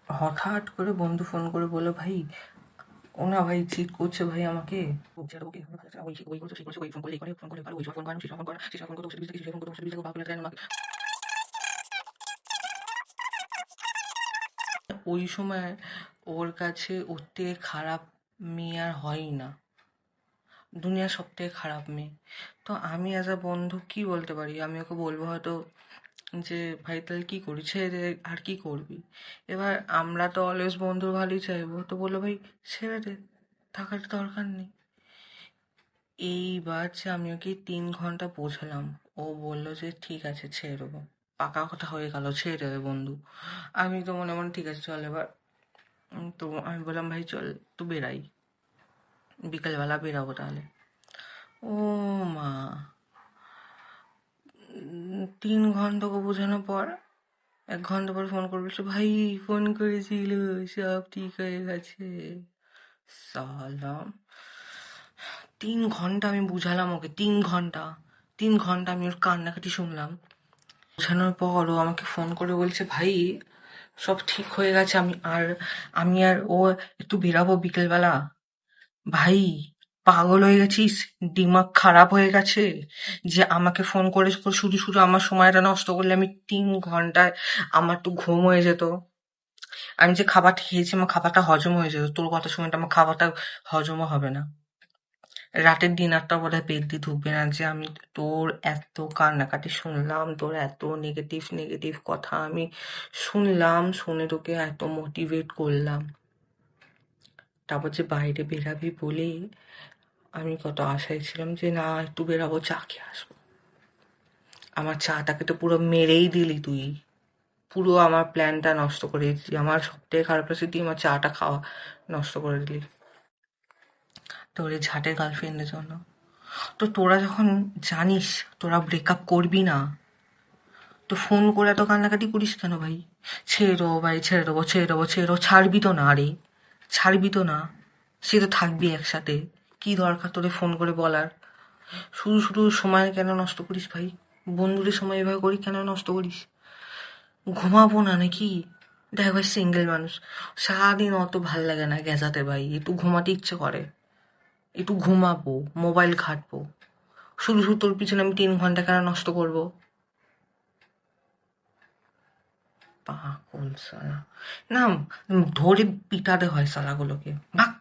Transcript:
হঠাৎ করে বন্ধু ফোন করে বললো, ভাই ও না ভাই চিট করছে ভাই আমাকে। ওই সময় ওর কাছে ওর থেকে খারাপ মেয়ে আর হয়ই না, দুনিয়ার সব থেকে খারাপ মেয়ে। তো আমি অ্যাজ আ বন্ধু কি বলতে পারি? আমি ওকে বলবো হয়তো যে ভাই তাহলে কি করি, ছেড়ে দে, আর কি করবি। এবার আমরা তো অলওয়েজ বন্ধুর ভালোই চাইবো, তো বললো ভাই ছেড়ে দে, থাকার দরকার নেই। এইবার যে আমি ওকে 3 ঘন্টা বোঝালাম, ও বললো যে ঠিক আছে ছেড়ে দেবো, পাকা কথা হয়ে গেল, ছেড়ে দেবে বন্ধু। আমি তো মনে মনে ঠিক আছে চল এবার। তো আমি বললাম ভাই চল তো বেরাই, বিকালবেলা বেরাবো তাহলে। ও মা, 3 ঘন্টা ওকে বোঝানোর পর 1 ঘন্টা পর ফোন করে বলছে ভাই ফোন করেছিল, সব ঠিক হয়ে গেছে। সালাম, 3 ঘন্টা আমি বুঝালাম ওকে, 3 ঘন্টা, 3 ঘন্টা আমি ওর কান্নাকাটি শুনলাম। বোঝানোর পর ও আমাকে ফোন করে বলছে ভাই সব ঠিক হয়ে গেছে, আমি আর ও একটু বেরাবো বিকেলবেলা। ভাই পাগল হয়ে গেছিস? দিমাগ খারাপ হয়ে গেছে যে আমাকে ফোন করে করে শুধু শুধু আমার সময়টা নষ্ট করলে? আমি 3 ঘন্টায় আমার তো ঘুম হয়ে যেত। আমি যে খাবারটা খেয়েছি আমার খাবারটা হজম হয়ে যেত, তোর কথা শুনে তো আমার খাবারটা হজমও হবে না। রাতের ডিনারটা বোধহয় পেট দিয়ে ঢুকবে না, যে আমি তোর এত কান্নাকাটি শুনলাম, তোর এত নেগেটিভ নেগেটিভ কথা আমি শুনলাম, শুনে তোকে এত মোটিভেট করলাম, তারপর যে বাইরে বেরাবি বলে আমি কত আশায় ছিলাম যে না একটু বেরাবো, চা খেয়ে আসবো। আমার চাটাকে তো পুরো মেরেই দিলি তুই, পুরো আমার প্ল্যানটা নষ্ট করে দিলি। আমার সব থেকে খারাপ লাগছে তুই আমার চাটা খাওয়া নষ্ট করে দিলি তোর এই ঝাটের গার্লফ্রেন্ডের জন্য। তো তোরা যখন জানিস তোরা ব্রেকআপ করবি না, তো ফোন করে এত কান্নাকাটি করিস কেন ভাই? ছেড়ে দেবো ভাই, ছেড়ে দেবো, ছেড়ে দেবো, ছেড়ে দেবো, ছাড়বি তো না রে, ছাড়বি তো না। সে তো থাকবি একসাথে, কি দরকার তোদের ফোন করে বলার? শুধু শুধু সময় কেন নষ্ট করিস ভাই? বন্ধুদের সময় এভাবে করি কেন নষ্ট করিস? ঘুমাবো না নাকি? দেখ ভাই সিঙ্গেল মানুষ, সারাদিন অত ভাল লাগে না গেজাতে ভাই, একটু ঘুমাতে ইচ্ছে করে, একটু ঘুমাবো, মোবাইল ঘাঁটবো। শুধু শুধু তোর পিছনে আমি 3 ঘন্টা কেন নষ্ট করবো? পাগল সালা, না ধরে পিটাতে হয় সালাগুলোকে, ভাগ।